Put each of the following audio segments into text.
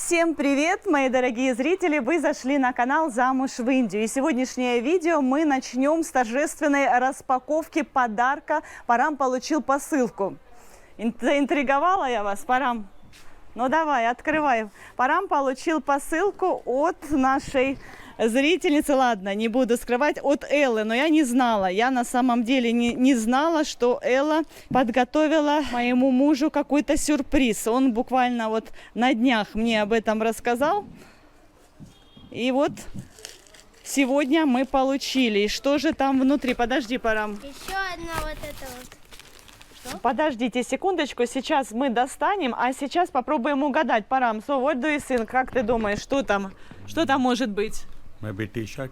Всем привет, мои дорогие зрители! Вы зашли на канал «Замуж в Индию». И сегодняшнее видео мы начнем с торжественной распаковки подарка. Парам получил посылку. Заинтриговала я вас, Парам? Ну давай, открывай. Парам получил посылку от нашей зрительницы, ладно, не буду скрывать, от Эллы, но я не знала. Я на самом деле не знала, что Элла подготовила моему мужу какой-то сюрприз. Он буквально вот на днях мне об этом рассказал. И вот сегодня мы получили. И что же там внутри? Подожди, Парам. Еще одна вот эта вот. Что? Подождите секундочку, сейчас мы достанем, а сейчас попробуем угадать. Парам, so what do you think? Как ты думаешь, что там? Что там может быть? Maybe t-shirt.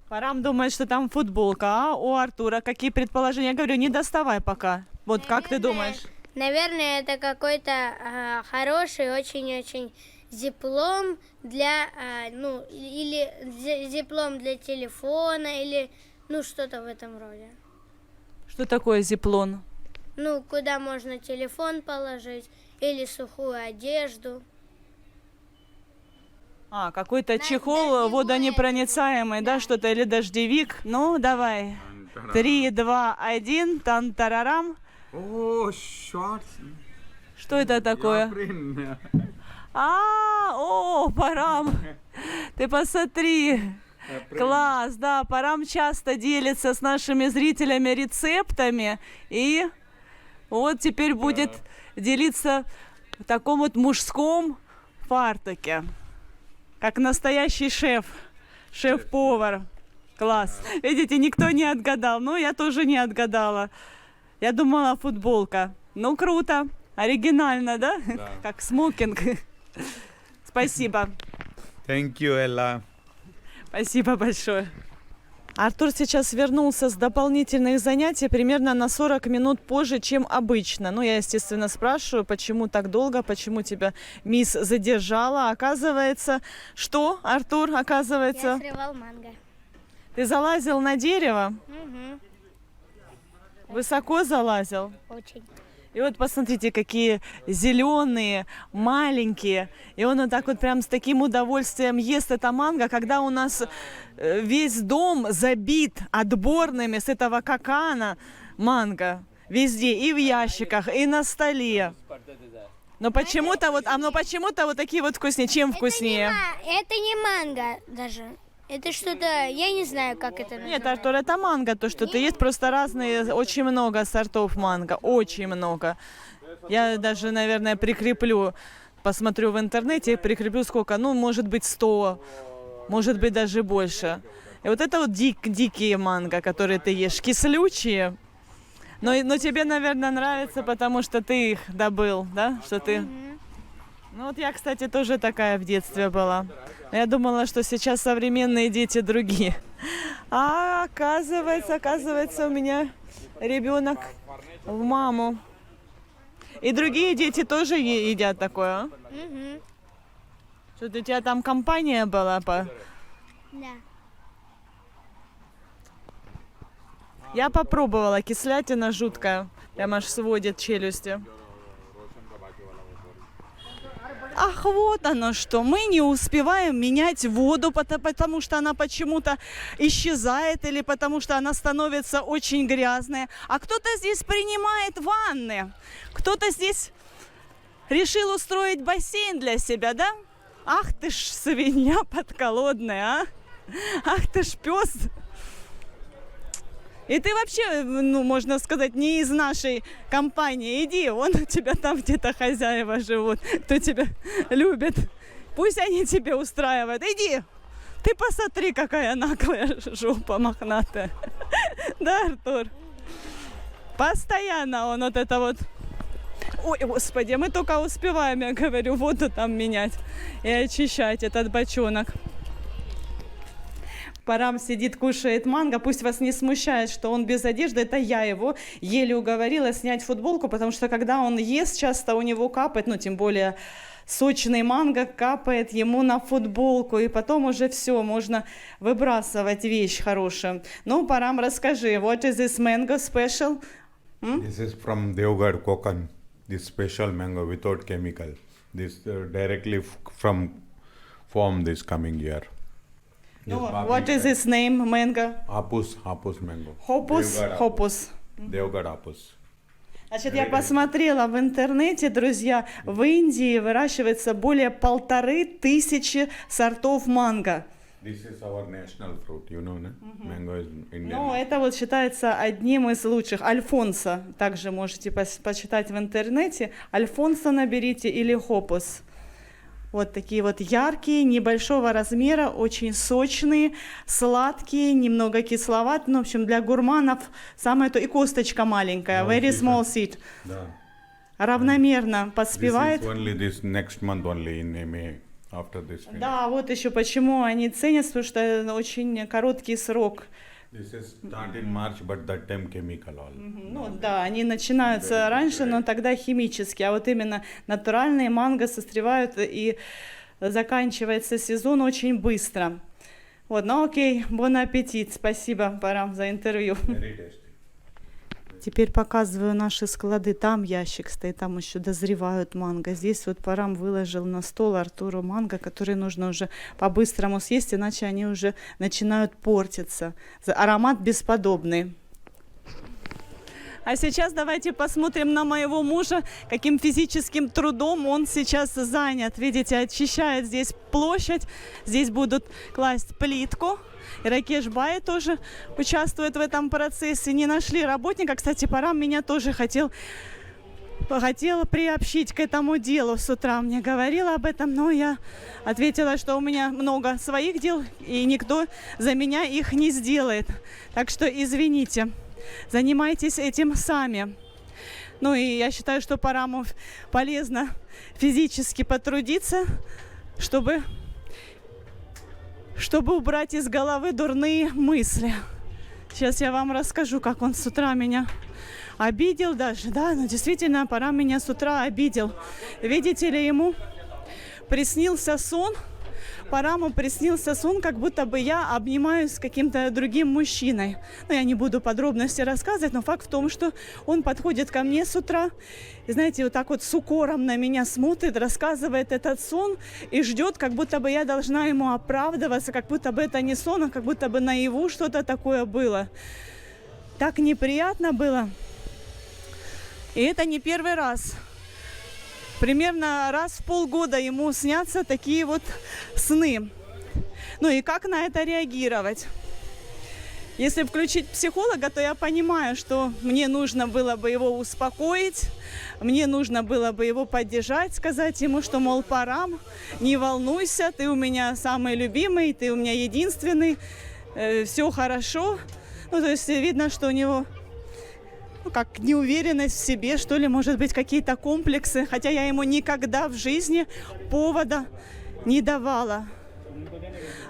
Парам думает, что там футболка, а у Артура какие предположения? Я говорю, не доставай пока. Вот как ты думаешь? Наверное, это какой-то хороший, очень-очень диплом для, или диплом для телефона, или, что-то в этом роде. Что такое зиплон? Куда можно телефон положить, или сухую одежду. Какой-то чехол водонепроницаемый, да, что-то, или дождевик. Ну, давай. 3, 2, 1, тан-тарарам. Oh, shorts. Что это такое? Парам, ты посмотри. Класс, да, Парам часто делится с нашими зрителями рецептами. И вот теперь будет делиться в таком вот мужском фартуке. Как настоящий шеф-повар. Класс. Видите, никто не отгадал. Ну, я тоже не отгадала. Я думала, футболка. Ну, круто. Оригинально, да? Да. Как смокинг. Спасибо. Thank you, Ella. Спасибо большое. Артур сейчас вернулся с дополнительных занятий примерно на 40 минут позже, чем обычно. Ну, я, естественно, спрашиваю, почему так долго, почему тебя мисс задержала. Оказывается, что, Артур, оказывается? Я срывал манго. Ты залазил на дерево? Угу. Высоко залазил? Очень. И вот посмотрите, какие зеленые, маленькие. И он вот так вот прям с таким удовольствием ест это манго, когда у нас весь дом забит отборными с этого кокана манго. Везде, и в ящиках, и на столе. Но почему-то вот такие вот вкуснее. Чем вкуснее? Это не манго даже. Это что-то, я не знаю, как это называется. Нет, Артур, это манго, то, что ты есть, просто разные, очень много сортов манго, очень много. Я даже, наверное, прикреплю, посмотрю в интернете, прикреплю сколько, может быть 100, может быть даже больше. И вот это вот дикие манго, которые ты ешь, кислючие, но тебе, наверное, нравится, потому что ты их добыл, да, что ты... Вот я, кстати, тоже такая в детстве была. Я думала, что сейчас современные дети другие. А оказывается, у меня ребенок в маму. И другие дети тоже едят такое, а? Угу. Что-то у тебя там компания была по... Да. Я попробовала, кислятина жуткая. Прям аж сводит челюсти. Ах, вот оно что, мы не успеваем менять воду, потому что она почему-то исчезает или потому что она становится очень грязная. А кто-то здесь принимает ванны, кто-то здесь решил устроить бассейн для себя, да? Ах ты ж свинья подколодная, а? Ах ты ж пес. И ты вообще, можно сказать, не из нашей компании. Иди, вон у тебя там где-то хозяева живут, кто тебя любит. Пусть они тебе устраивают. Иди, ты посмотри, какая наглая жопа мохнатая. Да, Артур? Постоянно он вот это вот... Ой, господи, мы только успеваем, я говорю, воду там менять и очищать этот бочонок. Парам сидит, кушает манго. Пусть вас не смущает, что он без одежды. Это я его еле уговорила снять футболку, потому что когда он ест, часто у него капает, тем более сочный манго капает ему на футболку. И потом уже все, можно выбрасывать вещь хорошую. Парам, расскажи, what is this mango special? This is from Deoghar, Konkan. This special mango without chemical. This directly from this coming year. This No, Bobby what is said. its name, mango? Hapus mango. Hopus? Devgad Hopus. Devgad Hapus. Значит, я посмотрела в интернете, друзья, в Индии выращивается более 1500 сортов манго. This is our national fruit, you know, no? Mango is Indian. Ну, это вот считается одним из лучших. Альфонсо, также можете почитать в интернете. Альфонсо наберите или хопус. Вот такие вот яркие, небольшого размера, очень сочные, сладкие, немного кисловатые. Ну, в общем, для гурманов самое то. И косточка маленькая, Да, very вот small seed. Да. Равномерно This поспевает. is only this next month only in May after this. finish. Да, вот еще почему они ценят, потому что это очень короткий срок. This is start in March, but that time chemical all. Ну да, они начинаются раньше, но тогда химические, а вот именно натуральные манго созревают и заканчивается сезон очень быстро. Вот, ну окей, бон аппетит, спасибо, Парам, за интервью. Very tasty. Теперь показываю наши склады. Там ящик стоит, там еще дозревают манго. Здесь вот Парам выложил на стол Артуру манго, которые нужно уже по-быстрому съесть, иначе они уже начинают портиться. Аромат бесподобный. А сейчас давайте посмотрим на моего мужа, каким физическим трудом он сейчас занят. Видите, очищает здесь площадь, здесь будут класть плитку. И Ракеш Бай тоже участвует в этом процессе. Не нашли работника. Кстати, Парам меня тоже хотел приобщить к этому делу с утра. Мне говорила об этом, но я ответила, что у меня много своих дел, и никто за меня их не сделает. Так что извините, занимайтесь этим сами. Ну и я считаю, что Параму полезно физически потрудиться, чтобы убрать из головы дурные мысли. Сейчас я вам расскажу, как он с утра меня обидел даже. Да, ну действительно, Парам меня с утра обидел. Видите ли, ему приснился сон, Параму приснился сон, как будто бы я обнимаюсь с каким-то другим мужчиной. Ну, я не буду подробности рассказывать, но факт в том, что он подходит ко мне с утра и, знаете, вот так вот с укором на меня смотрит, рассказывает этот сон и ждет, как будто бы я должна ему оправдываться, как будто бы это не сон, а как будто бы наяву что-то такое было. Так неприятно было. И это не первый раз. Примерно раз в полгода ему снятся такие вот сны. Ну и как на это реагировать? Если включить психолога, то я понимаю, что мне нужно было бы его успокоить, мне нужно было бы его поддержать, сказать ему, что, мол, Парам, не волнуйся, ты у меня самый любимый, ты у меня единственный, все хорошо. Ну, то есть видно, что у него как неуверенность в себе, что ли, может быть, какие-то комплексы, хотя я ему никогда в жизни повода не давала.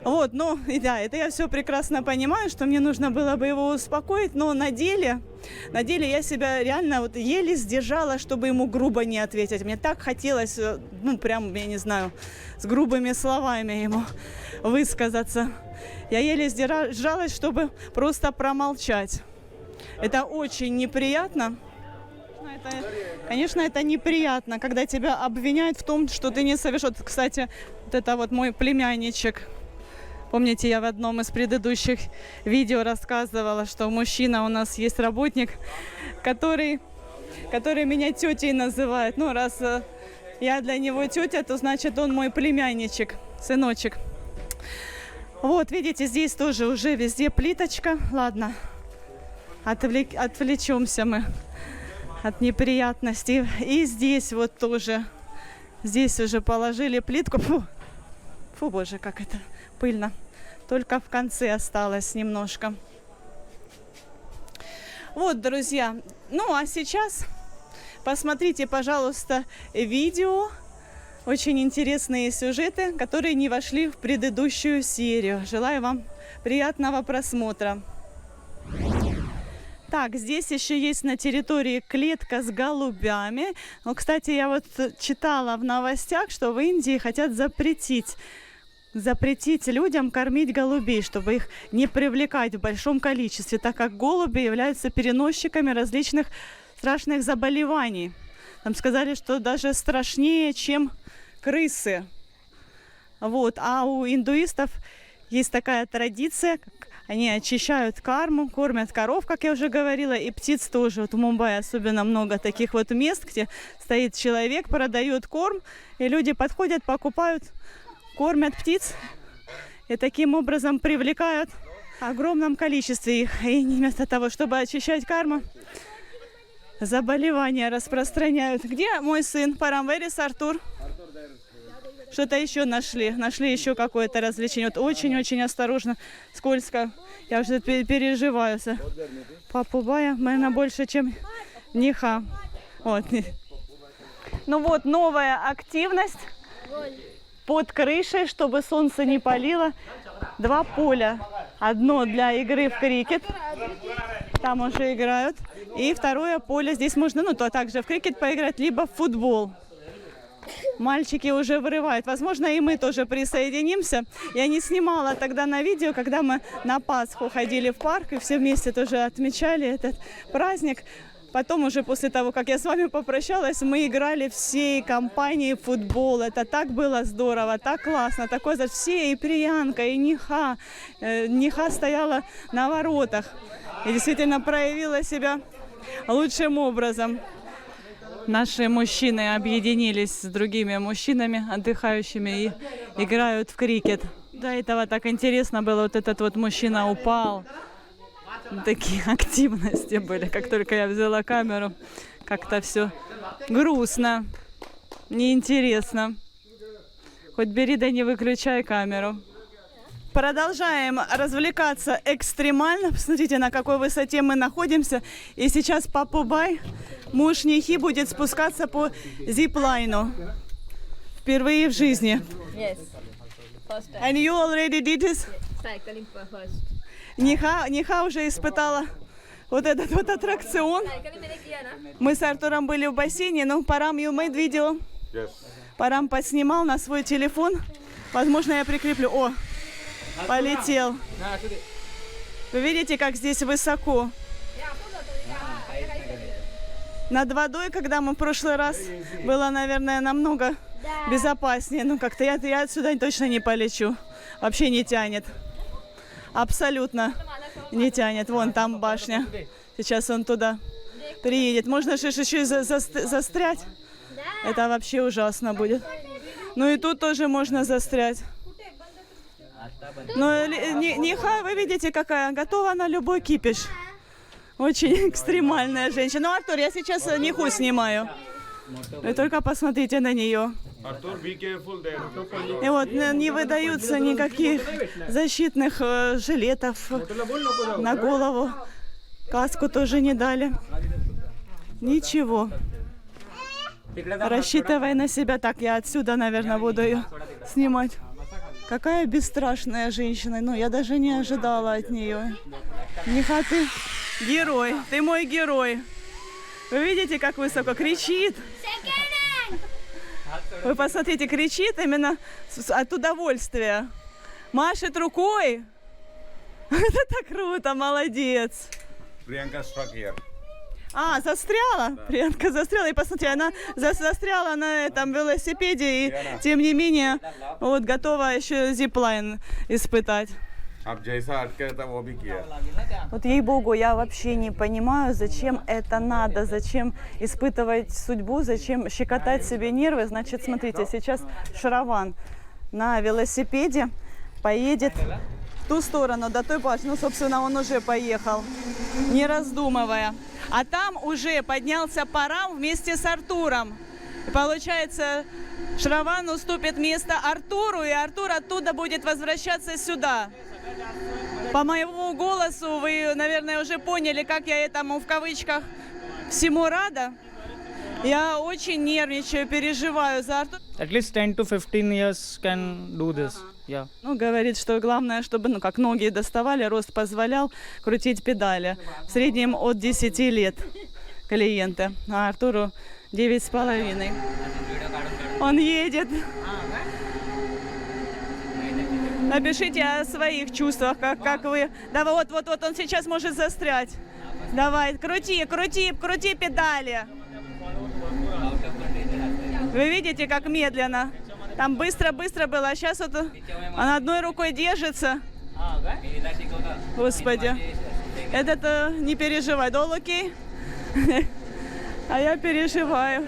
Вот, ну, и да, это я все прекрасно понимаю, что мне нужно было бы его успокоить, но на деле я себя реально вот еле сдержала, чтобы ему грубо не ответить. Мне так хотелось, ну, прям, я не знаю, с грубыми словами ему высказаться. Я еле сдержалась, чтобы просто промолчать. Это очень неприятно. Конечно, это неприятно, когда тебя обвиняют в том, что ты не совершил. Кстати, вот это вот мой племянничек. Помните, я в одном из предыдущих видео рассказывала, что мужчина у нас есть работник, который меня тетей называет. Ну, раз я для него тетя, то значит он мой племянничек, сыночек. Вот, видите, здесь тоже уже везде плиточка. Ладно. Отвлечемся мы от неприятностей. И здесь вот тоже. Здесь уже положили плитку. Фу, боже, как это пыльно. Только в конце осталось немножко. Вот, друзья. Ну, а сейчас посмотрите, пожалуйста, видео. Очень интересные сюжеты, которые не вошли в предыдущую серию. Желаю вам приятного просмотра. Так, здесь еще есть на территории клетка с голубями. Ну, кстати, я вот читала в новостях, что в Индии хотят запретить людям кормить голубей, чтобы их не привлекать в большом количестве, так как голуби являются переносчиками различных страшных заболеваний. Там сказали, что даже страшнее, чем крысы. Вот. А у индуистов есть такая традиция, они очищают карму, кормят коров, как я уже говорила, и птиц тоже. Вот в Мумбаи особенно много таких вот мест, где стоит человек, продает корм, и люди подходят, покупают, кормят птиц, и таким образом привлекают в огромном количестве их. И вместо того, чтобы очищать карму, заболевания распространяют. Где мой сын? Парамверис, Артур? Что-то еще нашли. Нашли еще какое-то развлечение. Вот очень-очень осторожно, скользко. Я уже переживаю за Папубая. Наверное, больше, чем Ниха. Вот. Ну вот, новая активность под крышей, чтобы солнце не палило. 2 поля. Одно для игры в крикет. Там уже играют. И второе поле. Здесь можно, ну, то также в крикет поиграть, либо в футбол. Мальчики уже вырывают. Возможно, и мы тоже присоединимся. Я не снимала тогда на видео, когда мы на Пасху ходили в парк и все вместе тоже отмечали этот праздник. Потом уже после того, как я с вами попрощалась, мы играли всей компанией в футбол. Это так было здорово, так классно. Такое за все, и Приянка, и Ниха. Ниха стояла на воротах и действительно проявила себя лучшим образом. Наши мужчины объединились с другими мужчинами, отдыхающими, и играют в крикет. До этого так интересно было, вот этот вот мужчина упал. Такие активности были, как только я взяла камеру. Как-то все грустно, неинтересно. Хоть бери да не выключай камеру. Продолжаем развлекаться экстремально. Посмотрите, на какой высоте мы находимся. И сейчас Папубай, муж Нихи, будет спускаться по зиплайну. Впервые в жизни. Yes. First time. And you already did this? Cycling for first. Ниха уже испытала вот этот вот аттракцион. Cycling मैंने किया ना. Мы с Артуром были в бассейне, но Парам, you made video. Yes. Парам поснимал на свой телефон. Возможно, я прикреплю. О, полетел. Вы видите, как здесь высоко? Над водой, когда мы в прошлый раз, было, наверное, намного безопаснее. Ну, как-то я отсюда точно не полечу. Вообще не тянет. Абсолютно не тянет. Вон там башня. Сейчас он туда приедет. Можно же еще и застрять. Это вообще ужасно будет. Ну и тут тоже можно застрять. Но Ниха, вы видите, какая готова на любой кипиш. Очень экстремальная женщина. Ну, Артур, я сейчас Ниху снимаю. Вы только посмотрите на нее. Arthur, be careful there. И вот не выдаются никаких защитных жилетов на голову. Каску тоже не дали. Ничего. Рассчитывай на себя. Так, я отсюда, наверное, буду ее снимать. Какая бесстрашная женщина. Ну, я даже не ожидала от нее. Ниха, ты герой. Ты мой герой. Вы видите, как высоко кричит? Вы посмотрите, кричит именно от удовольствия. Машет рукой. Это так круто, молодец. Priyanka struck here. А, застряла? Да. Приянка застряла. И посмотри, она застряла на этом велосипеде. И тем не менее, вот готова еще зиплайн испытать. अब जैसा अटका था वो भी किया. Вот ей-богу, я вообще не понимаю, зачем это надо, зачем испытывать судьбу, зачем щекотать себе нервы. Значит, смотрите, сейчас Шраван на велосипеде поедет в ту сторону, до той башни. Ну, собственно, он уже поехал, не раздумывая. А там уже поднялся Парам вместе с Артуром. И получается, Шраван уступит место Артуру, и Артур оттуда будет возвращаться сюда. По моему голосу вы, наверное, уже поняли, как я этому в кавычках всему рада. Я очень нервничаю, переживаю за Артура. At least 10 to 15 years can do this. Yeah. Ну, говорит, что главное, чтобы, ну, как ноги доставали, рост позволял крутить педали. В среднем от 10 лет клиенты, а Артуру 9,5. Он едет. Напишите о своих чувствах, как вы. Да, вот он сейчас может застрять. Давай, крути педали. Вы видите, как медленно? Там быстро-быстро было, а сейчас вот она одной рукой держится. Господи. Это не переживай. Да, окей? А я переживаю.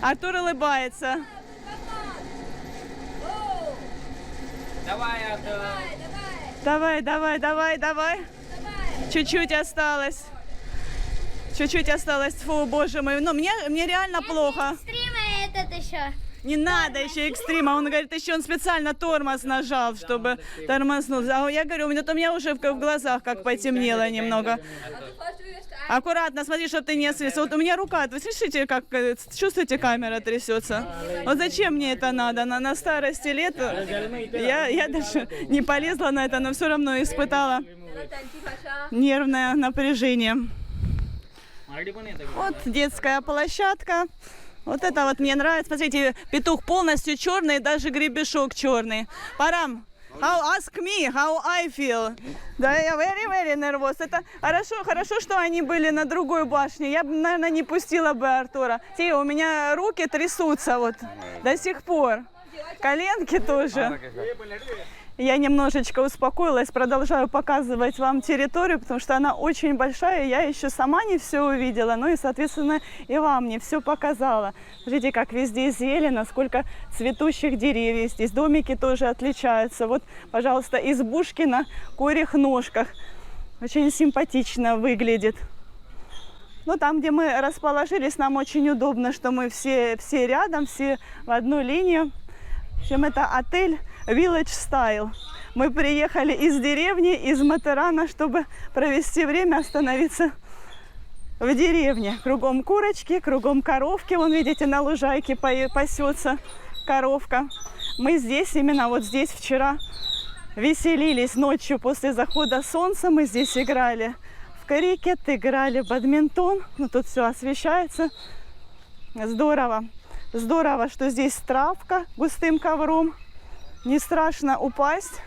Артур улыбается. Давай. Чуть-чуть осталось. Чуть-чуть осталось. Фу, боже мой. Но мне реально плохо. Стрима этот еще. Не надо еще экстрима. Он говорит, еще он специально тормоз нажал, чтобы тормознуть. А я говорю, у меня уже в глазах как потемнело немного. Аккуратно, смотри, чтобы ты не слез. Вот у меня рука, вы слышите, как чувствуете, камера трясется? Вот зачем мне это надо? На старости лет я даже не полезла на это, но все равно испытала нервное напряжение. Вот детская площадка. Вот это вот мне нравится. Смотрите, петух полностью черный, даже гребешок черный. Парам, ask me how I feel. Да, я very nervous. Это хорошо, что они были на другой башне. Я бы, наверное, не пустила бы Артура. Те, у меня руки трясутся вот до сих пор. Коленки тоже. Я немножечко успокоилась, продолжаю показывать вам территорию, потому что она очень большая, я еще сама не все увидела, ну и, соответственно, и вам не все показала. Смотрите, как везде зелено, сколько цветущих деревьев здесь, домики тоже отличаются. Вот, пожалуйста, избушки на курьих ножках, очень симпатично выглядит. Ну, там, где мы расположились, нам очень удобно, что мы все рядом, все в одну линию. В общем, это отель Village Style. Мы приехали из деревни, из Матерана, чтобы провести время, остановиться в деревне. Кругом курочки, кругом коровки. Вон, видите, на лужайке пасется коровка. Мы здесь, именно вот здесь вчера веселились ночью после захода солнца. Мы здесь играли в крикет, играли в бадминтон. Ну, тут все освещается. Здорово. Здорово, что здесь травка густым ковром. Не страшно упасть.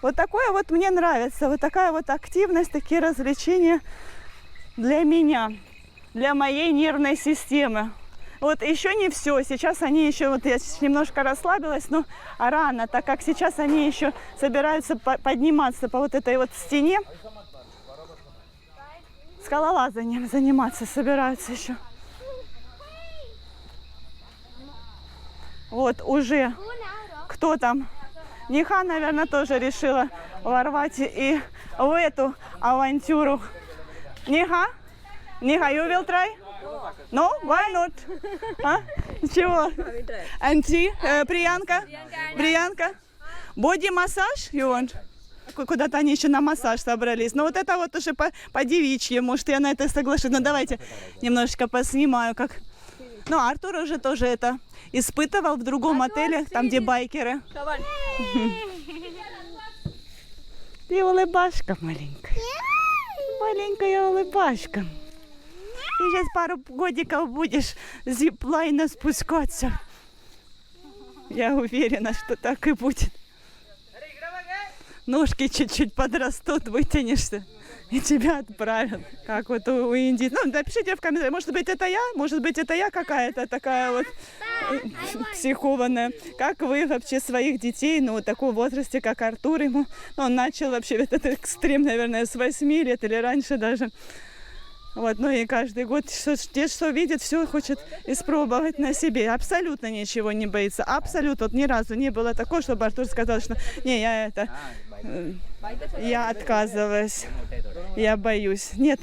Вот такое вот мне нравится. Вот такая вот активность, такие развлечения для меня, для моей нервной системы. Вот еще не все. Сейчас они еще, вот я немножко расслабилась, но рано, так как сейчас они еще собираются подниматься по вот этой вот стене. Скалолазанием заниматься собираются еще. Вот уже кто там? Ниха, наверное, тоже решила ворвать и в эту авантюру. Ниха? Ниха, you will try? No? Why not? А? Чего? Анти? Приянка? Приянка? Body массаж? You want? Куда-то они еще на массаж собрались. Но вот это вот уже по девичьи. Может, я на это соглашусь. Ну, давайте немножечко поснимаю, как... Ну, Артур уже тоже это испытывал в другом отеле, там, где байкеры. Ты улыбашка маленькая. Маленькая улыбашка. Ты сейчас пару годиков будешь с зиплайна спускаться. Я уверена, что так и будет. Ножки чуть-чуть подрастут, вытянешься. И тебя отправят, как вот у индийцев. Ну, напишите в комментариях, может быть, это я какая-то такая вот психованная. Как вы вообще своих детей, ну, в таком возрасте, как Артур, ему, ну, он начал вообще этот экстрим, наверное, с 8 лет или раньше даже. Вот, ну и каждый год, что видит, все хочет испробовать на себе. Абсолютно ничего не боится. Абсолютно. Вот ни разу не было такого, чтобы Артур сказал, что не, я отказываюсь, я боюсь. Нет,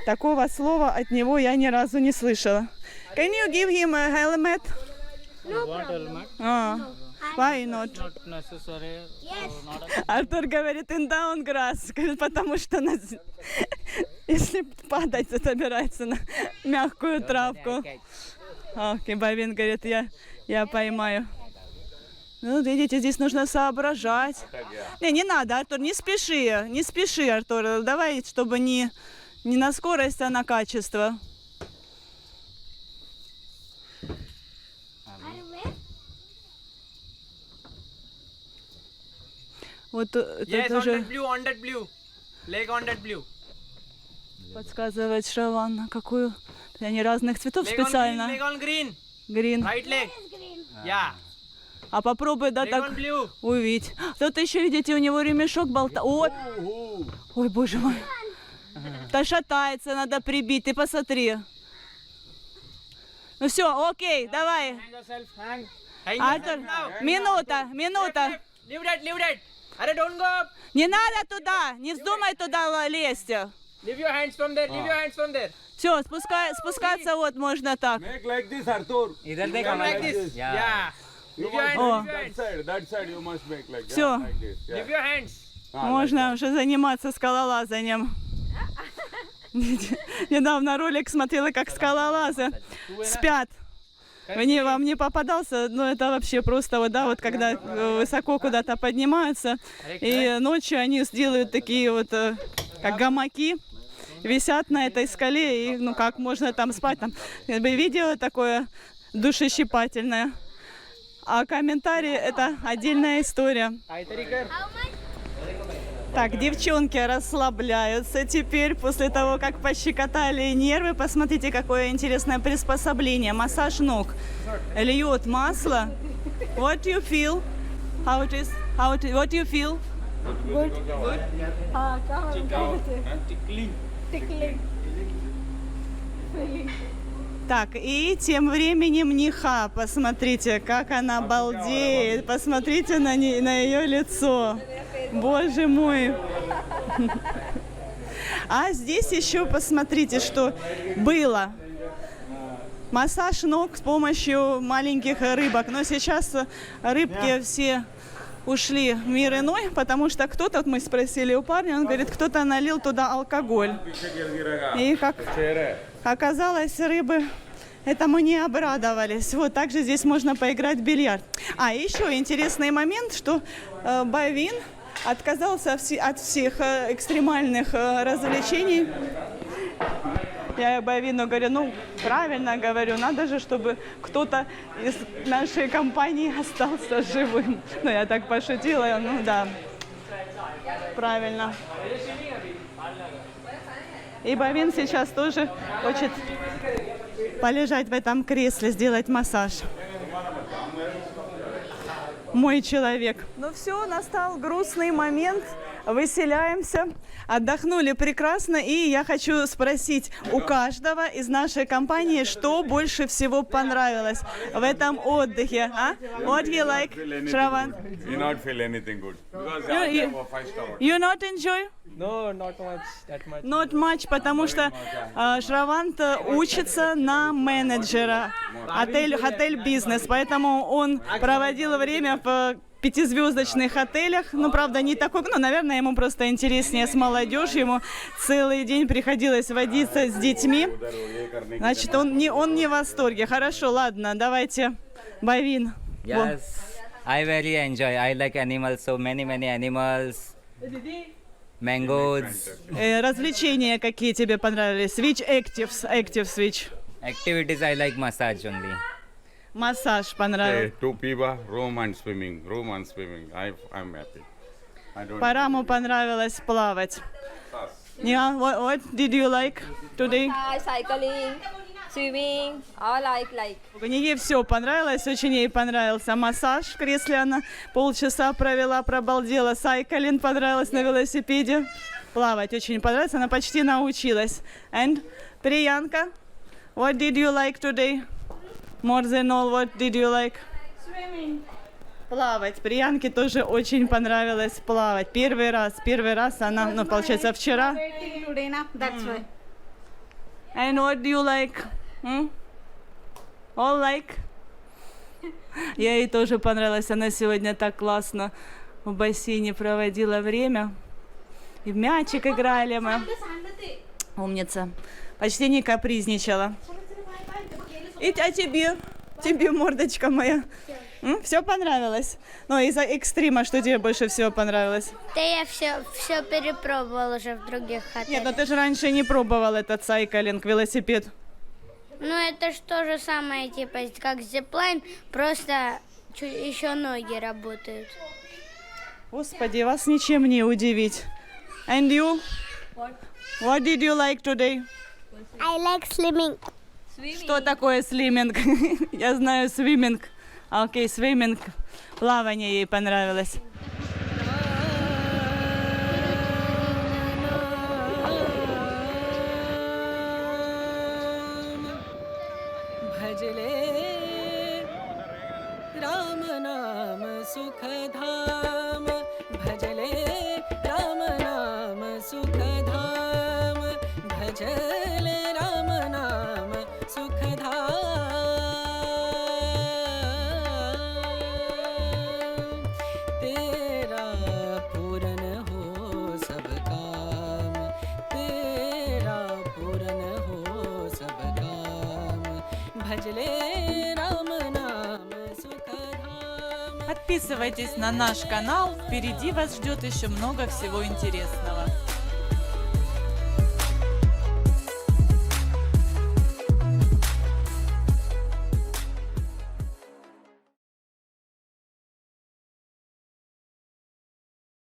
такого слова от него я ни разу не слышала. Can you give him a helmet? Why not? Not necessary. Артур говорит, in down grass, потому что если падать, то собирается на мягкую травку. Окей, Бавин говорит, я поймаю. Ну, видите, здесь нужно соображать. Не надо, Артур, не спеши, Артур. Давай, чтобы не на скорость, а на качество. Вот Yes, это on уже that blue, on that blue. Leg on that blue. подсказывает Шраван, какую. Они разных цветов Leg on green, специально. leg on green. Green. Right leg. Yeah. А попробуй, да, Leg так on blue. увидеть. Тут еще, видите, у него ремешок болта. Ой, ой, боже мой. Да шатается, надо прибить, ты посмотри. Ну все, окей, давай. Hang yourself. Hang. Hang Артур, yourself now. минута, минута. Leave that. Leave that. Arre, don't go up. Не надо туда, не вздумай туда лезть. Leave your hands from there. Leave your hands from there. Все, спускаться вот можно так. Make like this, Arthur. Come like this. Yeah. Leave your hands. Oh. Leave your hands. That side you must make like Всё. like this. Yeah. Leave your hands. Можно уже заниматься скалолазанием. Недавно ролик смотрела, как скалолазы спят. Вам не попадался, но это вообще просто вот, да, вот когда высоко куда-то поднимаются, и ночью они сделают такие вот, как гамаки, висят на этой скале, и ну как можно там спать, там видео такое душещипательное. А комментарии это отдельная история. Так, девчонки расслабляются теперь после того, как пощекотали нервы. Посмотрите, какое интересное приспособление. Массаж ног. Льет масло. What do you feel? How it is? What do you feel? Так, и тем временем Ниха, посмотрите, как она балдеет. Посмотрите на ее лицо. Боже мой. А здесь еще посмотрите, что было. Массаж ног с помощью маленьких рыбок. Но сейчас рыбки все ушли в мир иной, потому что кто-то, вот мы спросили у парня, он говорит, кто-то налил туда алкоголь. И как оказалось, рыбы этому не обрадовались. Вот также здесь можно поиграть в бильярд. А еще интересный момент, что Бавин отказался от всех экстремальных развлечений. Я Бавину говорю, ну, правильно говорю, надо же, чтобы кто-то из нашей компании остался живым. Ну, я так пошутила, ну, да, правильно. И Бавин сейчас тоже хочет полежать в этом кресле, сделать массаж. Мой человек. Ну все, настал грустный момент. Выселяемся. Отдохнули прекрасно. И я хочу спросить у каждого из нашей компании, что больше всего понравилось в этом отдыхе. А? What do you like, Shravan? You not feel anything good because You- I have a 5-star hotel. You not enjoy? No, not much. That much. Not much, потому что Шравант учится на менеджера отель-бизнес, поэтому он проводил время в 5-звездочных отелях. Ну, правда, не такой, ну, наверное, ему просто интереснее с молодежью. Ему целый день приходилось водиться с детьми. Значит, он не в восторге. Хорошо, ладно, давайте, Бавин. Yes, I very enjoy. I like animals, so many animals. Mangoes, Развлечения какие тебе понравились? Switch Active Switch. activities. I like massage only. Массаж понравился. Hey, to Piva, room and swimming. I'm happy. I don't. Параму понравилось плавать. Yeah, what did you like today? Cycling, swimming, all like. Ей все понравилось, очень ей понравился массаж в кресле, она полчаса провела, пробалдела. Сайклинг понравилось на велосипеде. Плавать очень понравилось, она почти научилась. And Приянка, what did you like today? More than all, what did you like? Swimming. Плавать. Приянке тоже очень понравилось плавать. Первый раз она, ну, получается, вчера. Today, na? That's why. And what do you like? All like? Ей тоже понравилось. Она сегодня так классно в бассейне проводила время. И в мячик играли мы. Умница. Почти не капризничала. А тебе? Тебе, мордочка моя. Все понравилось? Ну, из-за экстрима, что тебе больше всего понравилось? Да я все перепробовала уже в других Нет, отелях. ну ты же раньше не пробовал этот сайклинг, велосипед. Ну, это ж то же самое, типа, как зиплайн, просто еще ноги работают. Господи, вас ничем не удивить. And you? What did you like today? I like swimming. Что такое слиминг? Я знаю свиминг. Окей, свиминг, плавание ей понравилось. भजले राम नाम सुख धाम, भजले राम नाम सुख धाम, भजले राम नाम सुख धाम। तेरा पूरन हो सब काम, तेरा पूरन हो सब काम, भजले राम नाम सुख धाम। Подписывайтесь на наш канал, впереди вас ждет еще много всего интересного.